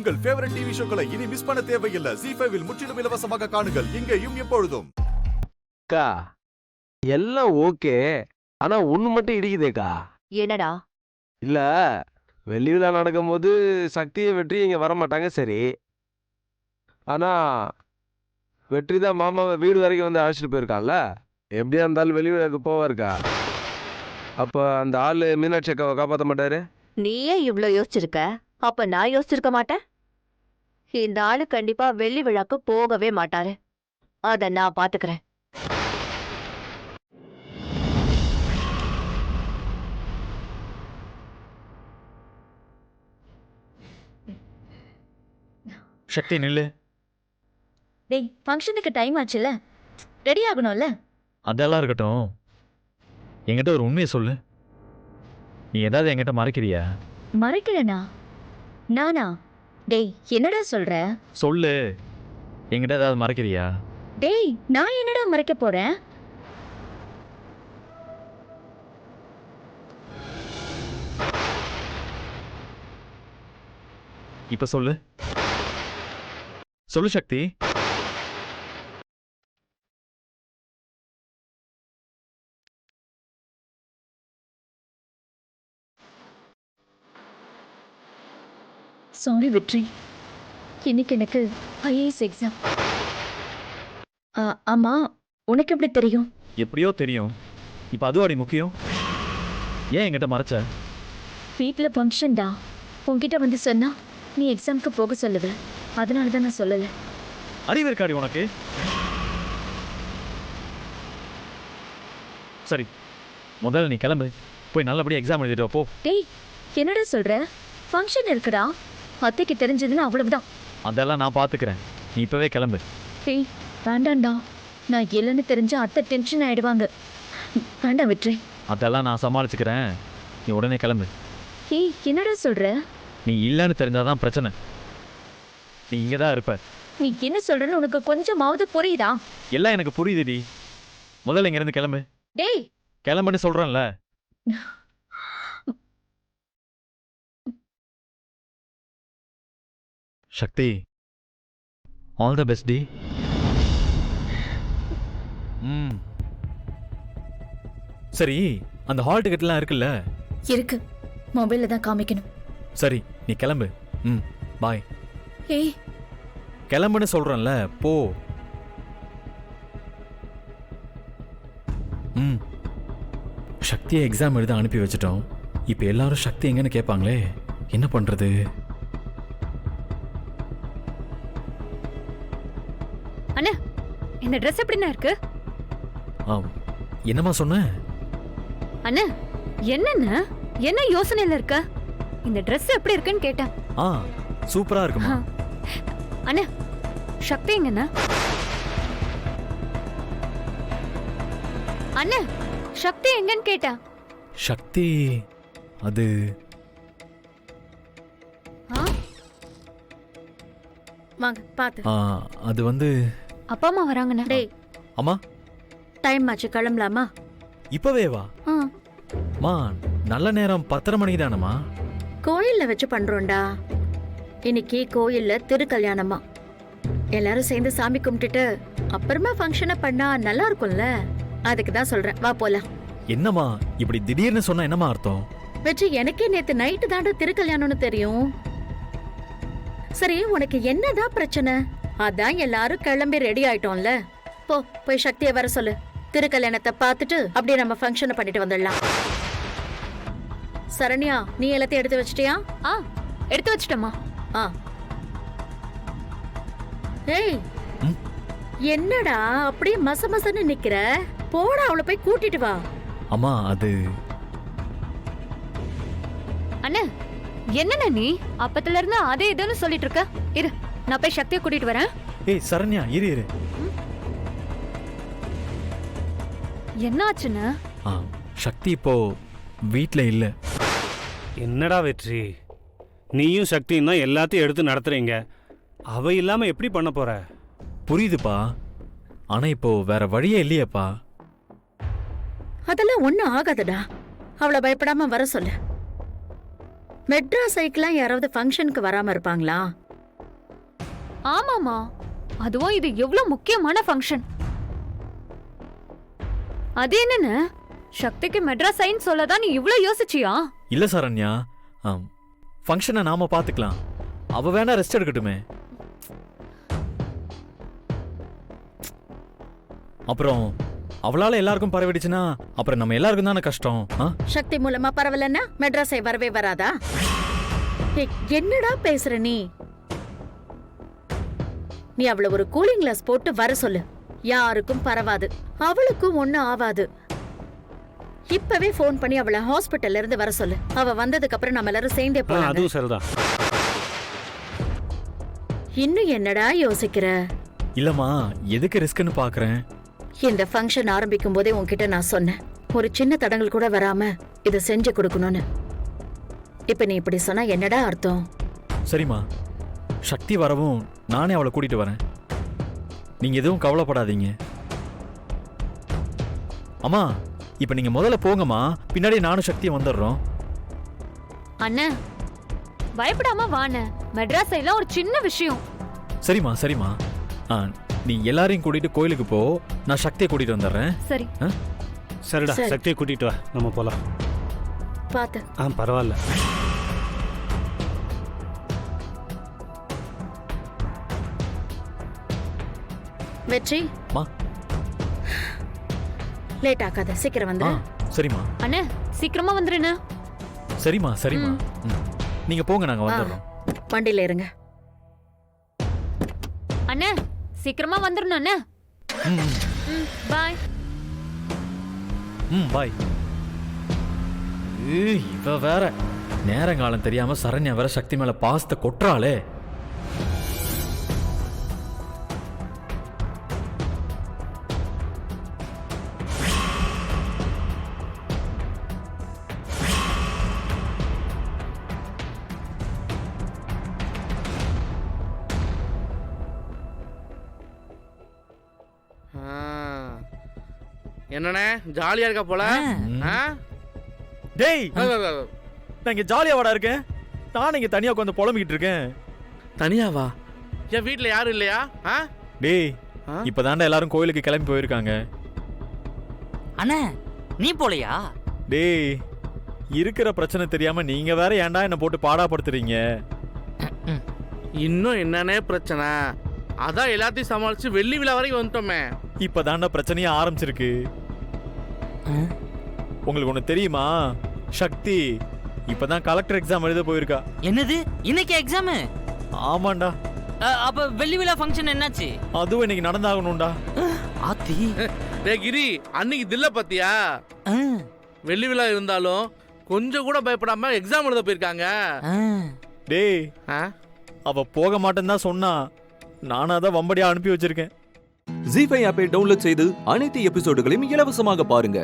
உங்கள் favourite TV ஷோக்களை இனி miss பண்ண தேவையில்லை. ZEE5 இல் முற்றிலும் இலவசமாக காணுங்கள். இங்கேயும் எப்பொழுதும். அக்கா எல்லாம் ஓகே, ஆனா ஒண்ணு மட்டும் இடிக்குதேக்கா. என்னடா? இல்ல, வெள்ளி விழா நடக்கும்போது சக்தியை வெற்றி இங்க வரமாட்டாங்க சரி, ஆனா வெற்றி தான் மாமாவை வீடு வரைக்கும் வந்து அழைச்சிட்டு போயிருக்கான்ல. எப்படியா இருந்தாலும் வெளி விழாக்கு போவாருக்கா. அப்ப அந்த ஆளு மீனாட்சி அக்காவை காப்பாற்ற மாட்டாரு. நீயே இவ்ளோ யோசிச்சிருக்க, அப்ப நான் யோசிச்சிருக்க மாட்டேன். இந்த ஆளு கண்டிப்பா வெள்ளி விழாக்கு போகவே மாட்டாரு. அத நான் பாத்துக்கிறேன். சக்தி நில்லு. டேய், ஃபங்க்ஷனுக்கு டைம் ஆச்சுல, ரெடி ஆகணும்ல. அதெல்லாம் இருக்கட்டும், என்கிட்ட ஒரு உண்மையை சொல்லு. நீ ஏதாவது என்கிட்ட மறைக்கிறியா? மறைக்கலனா? நானா? டேய், என்னடா சொல்ற? சொல்லு, என்கிட்ட ஏதாவது மறைக்கிறியா? டேய், நான் என்னடா மறைக்க போறேன்? இப்ப சொல்லு, சொல்லு சக்தி. சாரி வெற்றி, இன்னைக்கு எனக்கு ஐஏஎஸ் எக்ஸாம். ஆமா, உனக்கு எப்படி தெரியும்? எப்படியோ தெரியும். இப்ப அதுவாடி முக்கியம். ஏன் என்கிட்ட மறைச்ச? வீட்டில் ஃபங்க்ஷன்டா, உன்கிட்ட வந்து சொன்னா நீ எக்ஸாமுக்கு போக சொல்லுவ, அதனால தான் நான் சொல்லலை. அறிவு இருக்காடி உனக்கு? சரி, முதல்ல நீ கிளம்பு, போய் நல்லபடியா எக்ஸாம் எழுதிட்டு வா, போ. டேய், என்னடா சொல்ற? ஃபங்க்ஷன் இருக்குடா, அத்தைக்கு தெரிஞ்சதுன்னு அவ்வளவுதான். அதெல்லாம் நான் பாத்துக்கிறேன், நீ இப்பவே கிளம்பு. டேய், வேண்டாம்டா, நான் இல்லைன்னு தெரிஞ்ச அத்தை டென்ஷன் ஆயிடுவாங்க. வேண்டாம் வெற்றி. அதெல்லாம் நான் சமாளிச்சுக்கிறேன், நீ உடனே கிளம்பு. ஏய், என்னடா சொல்ற? நீ இல்லைன்னு தெரிஞ்சாதான் பிரச்சனை. நீ இங்கே தான் இருப்ப. நீ என்ன சொல்றன்னு உனக்கு கொஞ்சமாவது புரியுதா? எல்லாம் எனக்கு புரியுதுடி. முதல்ல இங்கிருந்து கிளம்பு. டேய், கிளம்புன்னு சொல்றேன்ல. சக்தி, ஆல் த பெஸ்ட் டி. சரி, அந்த ஹால் டிக்கெட்லாம் இருக்குல்ல? இருக்கு, மொபைல்ல தான் காமிக்கணும். சரி, நீ கிளம்பு. பாய். ஏய், கிளம்புன்னு சொல்றேன்ல, போ. சக்தியை எக்ஸாம் எழுத அனுப்பி வச்சிட்டோம். இப்போ எல்லாரும் சக்தி எங்கன்னு கேட்பாங்களே, என்ன பண்றது? அண்ணா, இந்த ட்ரெஸ் எப்படிண்ணா இருக்கு? என்னம்மா சொன்ன? அண்ணா, என்னண்ணா, என்ன யோசனையில இருக்க? இந்த ட்ரெஸ் எப்படி இருக்குன்னு கேட்டேன். சூப்பரா இருக்குமா? அண்ணா, சக்தி எங்கண்ணா? அண்ணா, சக்தி எங்கன்னு கேட்டா. சக்தி அது வாங்க பாத்து. அது வந்து அப்பா அம்மா வராங்கண்ணா. டேய் அம்மா, டைம் ஆச்சு, கிளம்பலாமா? இப்பவே வா. மா, நல்ல நேரம் 10:30 மணிக்கு தானம்மா? கோயில்ல வச்சு பண்றோம்டா. இன்னைக்கு கோயில்ல திருக்கல்யாணமா, எல்லாரும் சேர்ந்து சாமி கும்பிட்டுட்டு அப்புறமா ஃபங்க்ஷனை பண்ணா நல்லா இருக்கும்ல, அதுக்கு தான் சொல்றேன், வா போலாம். என்னம்மா இப்படி திடீர்னு சொன்னா என்னம்மா அர்த்தம்? வெற்றி, எனக்கே நேத்து நைட்டு தாண்டா திருக்கல்யாணம்னு தெரியும். சரி, உனக்கு என்னதான் பிரச்சனை? அதான் எல்லாரும் கிளம்பி ரெடி ஆயிட்டோம்ல, போ போய் சக்தியை வர சொல்லு. திருக்கல்யாணத்தை பார்த்துட்டு அப்படியே நம்ம ஃபங்க்ஷனை பண்ணிட்டு வந்துடலாம். சரண்யா, நீ எல்லாத்தையும் எடுத்து வச்சிட்டியா? எடுத்து வச்சிட்டமா. ஏய், என்னடா அப்படியே மசமசன்னு நிக்கிற? போடா, அவளை போய் கூட்டிட்டு வா. அம்மா அது அண்ணா, என்னண்ணா நீ அப்பத்துல இருந்து அதே இதுன்னு சொல்லிட்டு இருக்க? இரு, நான் போய் சக்தியை கூட்டிட்டு வரேன். ஏய் சரண்யா, இரு. என்ன ஆச்சுன்னு? சக்தி இப்போ வீட்ல இல்ல. என்னடா வெற்றி, நீயும் சக்தியும் தான் எல்லாத்தையும் எடுத்து நடத்துறீங்க. அவ இல்லாம எப்படி பண்ண போற? புரியுதுப்பா, ஆனா இப்போ வேற வழியே இல்லையேப்பா. அதெல்லாம் ஒண்ணும் ஆகாதுடா, அவளை பயப்படாம வர சொல்லு. மெட்ராஸ் சைக்கிளாம் யாராவது ஃபங்க்ஷனுக்கு வராம இருப்பாங்களா? ஆமாமா, அதுவும் இது எவ்வளவு முக்கியமான ஃபங்க்ஷன். அது என்னன்னு சக்திக்கு மெட்ராஸ் சைன் சொல்லதான் நீ இவ்ளோ யோசிச்சியா? இல்ல சரண்யா, ஃபங்க்ஷனை நாம பாத்துக்கலாம். அவ வேணா ரெஸ்ட் எடுக்கட்டுமே. அப்புறம் அவளால எல்லாருக்கும் பரவிடுச்சுன்னா அப்புறம் நம்ம எல்லாருக்கும் தானே கஷ்டம். சக்தி மூலமா பரவலன்னா மெட்ராஸை வரவே வராதா? ஏய், என்னடா பேசுற நீ? நீ அவள ஒரு கூலிங் கிளாஸ் போட்டு வர சொல்லு. யாருக்கும் பரவாது, அவளுக்கும் ஒண்ணும் ஆவாது. இப்பவே போன் பண்ணி அவளை ஹாஸ்பிட்டல்ல இருந்து வர சொல்லு. அவ வந்ததுக்கு அப்புறம் நம்ம எல்லாரும் சேர்ந்தே போலாம். அதுவும் சரிதான். இன்னும் என்னடா யோசிக்கிற? இல்லம்மா, எதுக்கு ரிஸ்க்னு பாக்குறேன். இந்த ஃபங்க்ஷன் ஆரம்பிக்கும் போதே உன்கிட்ட நான் சொன்னேன், ஒரு சின்ன தடங்கள் கூட வராம இதை செஞ்சு கொடுக்கணும்னு. இப்ப நீ இப்படி சொன்னா என்னடா அர்த்தம்? சரிம்மா, சக்தி வரவும் நானே அவளை கூட்டிட்டு வரேன். நீங்க எதுவும் கவலைப்படாதீங்க. அம்மா, இப்ப நீங்க முதல்ல போங்கம்மா, பின்னாடி நானும் சக்தியை வந்துடுறோம். அண்ணா, பயப்படாம வாண்ணே. மெட்ராஸ் எல்லாம் ஒரு சின்ன விஷயம். சரிம்மா சரிம்மா, நீ எல்லாரையும் கூட்டிட்டு கோயிலுக்கு போ, நான் சக்தியை கூட்டிட்டு வந்துடுறேன். சரி. சரிடா, சரி. சக்தியை கூட்டிட்டு வா, நம்ம போலாம். பாத்து. பரவாயில்ல. வெற்றி, மா. லேட் ஆகாத, சீக்கிரம் வந்து. சரிம்மா. அண்ணா, சீக்கிரமா வந்துருண்ணா. சரிம்மா சரிம்மா, நீங்க போங்க, நாங்க வந்துடுறோம். வண்டியில இருங்க. அண்ணா, சீக்கிரமா வந்துடணும் அண்ணா. பாய். பாய். இவ வேற நேரங்காலம் தெரியாம சரண்யா வேற சக்தி மேல பாசத்தை கொட்டுறாளே. என்னண்ணே ஜாலியா இருக்கா போல? டேய், நான் இங்க ஜாலியா வாடா இருக்கேன். நான் இங்க தனியா உட்காந்து புலம்பிக்கிட்டு இருக்கேன். தனியாவா? என் வீட்டுல யாரும் இல்லையா? டேய், இப்பதான்டா எல்லாரும் கோயிலுக்கு கிளம்பி போயிருக்காங்க. அண்ணா, நீ போலையா? டேய், இருக்கிற பிரச்சனை தெரியாம நீங்க வேற ஏன்டா என்ன போட்டு பாடாப்படுத்துறீங்க? இன்னும் என்னன்னே பிரச்சனை? அதான் எல்லாத்தையும் சமாளிச்சு வெள்ளி விழா வரைக்கும் வந்துட்டோமே. இப்பதான்டா பிரச்சனையே ஆரம்பிச்சிருக்கு. உங்களுக்கு ஒண்ணு தெரியுமா? சக்தி இப்பதான் கலெக்டர் எக்ஸாம் எழுத போயிருக்கா. என்னது, இன்னைக்கு எக்ஸாம்? ஆமாண்டா. அப்ப வெள்ளி விழா ஃபங்க்ஷன் என்னாச்சு? அதுவும் இன்னைக்கு நடந்தாகணும்டா. ஆத்தி. டேய் கிரி, அன்னைக்கு தில்ல பாத்தியா? வெள்ளி விழா இருந்தாலும் கொஞ்சம் கூட பயப்படாம எக்ஸாம் எழுத போயிருக்காங்க. டேய், அவ போக மாட்டேன்னு தான் சொன்னா. நானும் அதான் வம்படியா அனுப்பி வச்சிருக்கேன். ஜீ5 ஆப்பை டவுன்லோட் செய்து அனைத்து எபிசோடுகளையும் இலவசமாக பாருங்க.